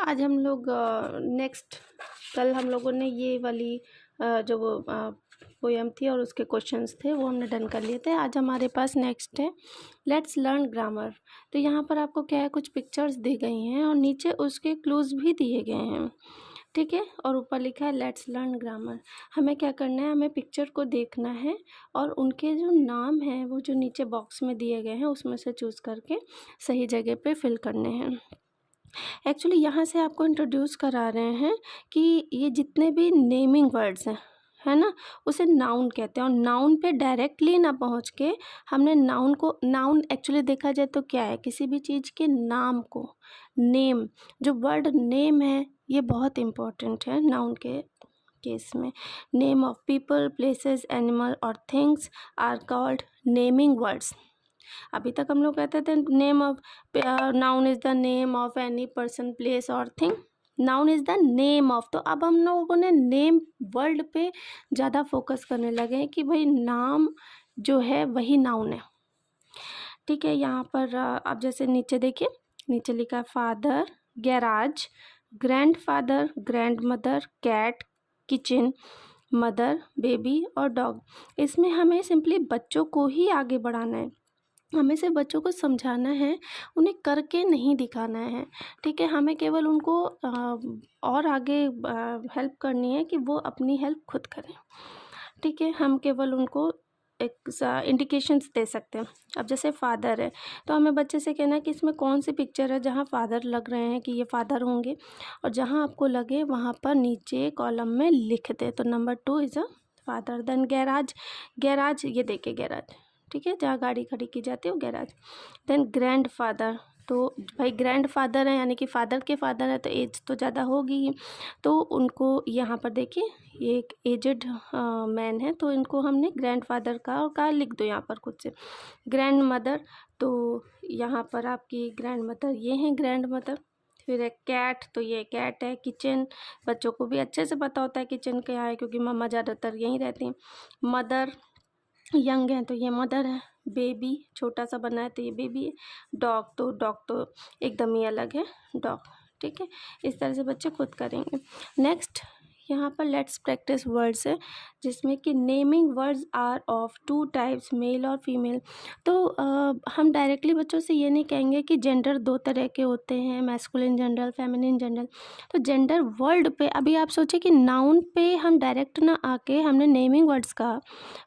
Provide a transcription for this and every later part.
आज हम लोग नेक्स्ट कल हम लोगों ने ये वाली जो वो पोएम थी और उसके क्वेश्चंस थे वो हमने डन कर लिए थे। आज हमारे पास नेक्स्ट है लेट्स लर्न ग्रामर। तो यहाँ पर आपको क्या है, कुछ पिक्चर्स दी गई हैं और नीचे उसके क्लूज भी दिए गए हैं, ठीक है। और ऊपर लिखा है लेट्स लर्न ग्रामर। हमें क्या करना है, हमें पिक्चर को देखना है और उनके जो नाम हैं वो जो नीचे बॉक्स में दिए गए हैं उसमें से चूज़ करके सही जगह पे फिल करने हैं। एक्चुअली यहाँ से आपको इंट्रोड्यूस करा रहे हैं कि ये जितने भी नेमिंग वर्ड्स हैं, है ना, उसे नाउन कहते हैं। और नाउन पे डायरेक्टली ना पहुँच के हमने नाउन को, नाउन एक्चुअली देखा जाए तो क्या है, किसी भी चीज़ के नाम को, नेम, जो वर्ड नेम है ये बहुत इम्पोर्टेंट है नाउन के केस में। Name of people, places, animal और things are called naming words. अभी तक हम लोग कहते थे name of, noun is the name of any person, place और thing. Noun is the name of. तो अब हम लोगों ने नेम वर्ड पे ज़्यादा फोकस करने लगे हैं कि भाई नाम जो है वही नाउन है, ठीक है। यहाँ पर अब जैसे नीचे देखिए, नीचे लिखा है father, garage, grandfather, grandmother, cat, kitchen, mother, baby और डॉग। इसमें हमें सिंपली बच्चों को ही आगे बढ़ाना है, हमें सिर्फ बच्चों को समझाना है, उन्हें करके नहीं दिखाना है, ठीक है। हमें केवल उनको और आगे हेल्प करनी है कि वो अपनी हेल्प खुद करें, ठीक है। हम केवल उनको एक इंडिकेशंस दे सकते हैं। अब जैसे फादर है तो हमें बच्चे से कहना है कि इसमें कौन सी पिक्चर है जहाँ फादर लग रहे हैं कि ये फादर होंगे, और जहाँ आपको लगे वहाँ पर नीचे कॉलम में लिख दे। तो number 2 is a father. Then garage, garage ये देखिए गैराज, ठीक है, जहाँ गाड़ी खड़ी की जाती है वो गैराज। देन ग्रैंडफादर, तो भाई ग्रैंडफादर है यानी कि फादर के फादर है तो एज तो ज़्यादा होगी ही, तो उनको यहाँ पर देखिए ये एक एजड मैन है तो इनको हमने ग्रैंडफादर का और का लिख दो यहाँ पर खुद से। ग्रैंड मदर, तो यहाँ पर आपकी ग्रैंड मदर ये हैं ग्रैंड मदर। फिर एक कैट, तो ये कैट है। किचन, बच्चों को भी अच्छे से पता होता है किचन क्या है क्योंकि मम्मा ज़्यादातर यहीं रहती हैं। मदर, यंग है तो ये मदर है। बेबी, छोटा सा बना है तो ये बेबी है। डॉग, तो डॉग तो एकदम ही अलग है, डॉग, ठीक है। इस तरह से बच्चे खुद करेंगे। नेक्स्ट यहाँ पर लेट्स प्रैक्टिस वर्ड्स है जिसमें कि naming words are of 2 types, male और फीमेल। तो हम डायरेक्टली बच्चों से ये नहीं कहेंगे कि जेंडर 2 तरह के होते हैं, मैस्कुलिन जेंडर, फेमिनिन जेंडर। तो जेंडर वर्ड पे अभी आप सोचिए कि नाउन पे हम डायरेक्ट ना आके हमने नेमिंग वर्ड्स कहा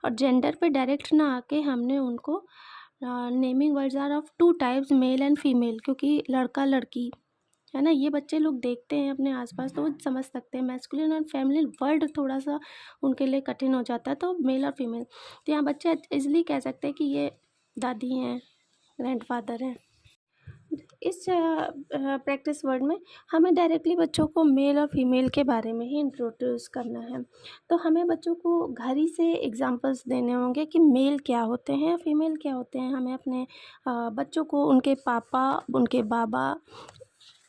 और जेंडर पे डायरेक्ट ना आके हमने उनको naming words are of 2 types, male and female, क्योंकि लड़का लड़की है ना, ये बच्चे लोग देखते हैं अपने आसपास तो वो समझ सकते हैं। मैस्कुलिन और फेमिनिन वर्ड थोड़ा सा उनके लिए कठिन हो जाता है, तो मेल और फीमेल। तो यहाँ बच्चे इजली कह सकते हैं कि ये दादी हैं, ग्रैंडफादर हैं। इस प्रैक्टिस वर्ड में हमें डायरेक्टली बच्चों को मेल और फीमेल के बारे में ही इंट्रोड्यूस करना है। तो हमें बच्चों को घर ही से एग्जांपल्स देने होंगे कि मेल क्या होते हैं, फीमेल क्या होते हैं। हमें अपने बच्चों को उनके पापा, उनके बाबा,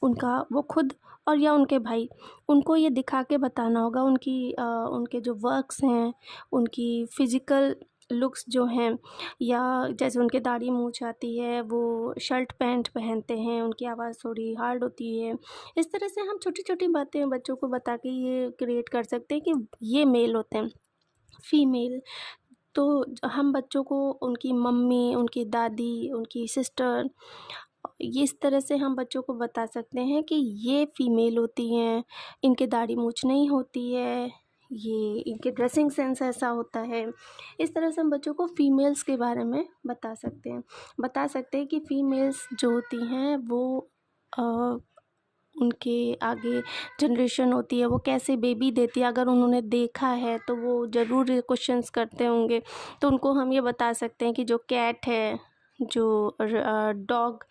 उनका वो खुद और या उनके भाई, उनको ये दिखा के बताना होगा उनके जो वर्क्स हैं, उनकी फ़िज़िकल लुक्स जो हैं, या जैसे उनके दाढ़ी मूंछ आती है, वो शर्ट पैंट पहनते हैं, उनकी आवाज़ थोड़ी हार्ड होती है। इस तरह से हम छोटी छोटी बातें बच्चों को बता के ये क्रिएट कर सकते हैं कि ये मेल होते हैं। फीमेल, तो हम बच्चों को उनकी मम्मी, उनकी दादी, उनकी सिस्टर, ये इस तरह से हम बच्चों को बता सकते हैं कि ये फ़ीमेल होती हैं, इनके दाढ़ी मूंछ नहीं होती है, ये इनके ड्रेसिंग सेंस ऐसा होता है। इस तरह से हम बच्चों को फ़ीमेल्स के बारे में बता सकते हैं कि फ़ीमेल्स जो होती हैं वो उनके आगे जनरेशन होती है, वो कैसे बेबी देती है, अगर उन्होंने देखा है तो वो ज़रूर क्वेश्चंस करते होंगे। तो उनको हम ये बता सकते हैं कि जो कैट है, जो डॉग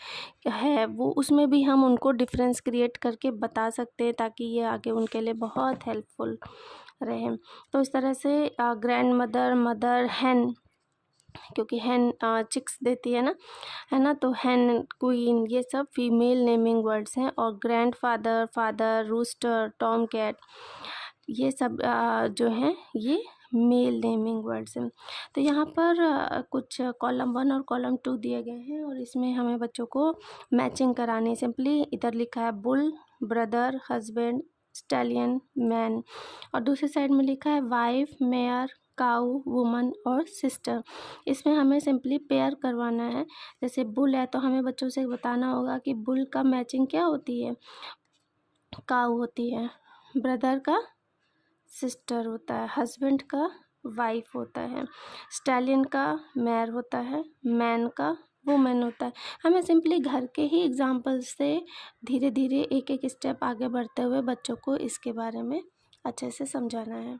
है, वो उसमें भी हम उनको डिफरेंस क्रिएट करके बता सकते हैं ताकि ये आगे उनके लिए बहुत हेल्पफुल रहे। तो इस तरह से ग्रैंड मदर, मदर, हैन, क्योंकि हैन चिक्स देती है ना, है ना, तो हैन, क्वीन, ये सब फीमेल नेमिंग वर्ड्स हैं। और grandfather, father, rooster, Tom cat, ये सब जो हैं ये मेल नेमिंग वर्ड्स हैं। तो यहाँ पर कुछ कॉलम 1 और कॉलम 2 दिए गए हैं और इसमें हमें बच्चों को मैचिंग करानी है। सिंपली इधर लिखा है bull, brother, husband, stallion, man. और दूसरी साइड में लिखा है वाइफ, मेयर, काऊ, वुमन और सिस्टर। इसमें हमें सिंपली पेयर करवाना है। जैसे बुल है तो हमें बच्चों से बताना होगा कि बुल का मैचिंग क्या होती है, काऊ होती है, ब्रदर का सिस्टर होता है, हस्बैंड का वाइफ होता है, स्टैलियन का मेयर होता है, मैन का वुमेन होता है। हमें सिंपली घर के ही एग्जाम्पल से धीरे धीरे एक एक स्टेप आगे बढ़ते हुए बच्चों को इसके बारे में अच्छे से समझाना है।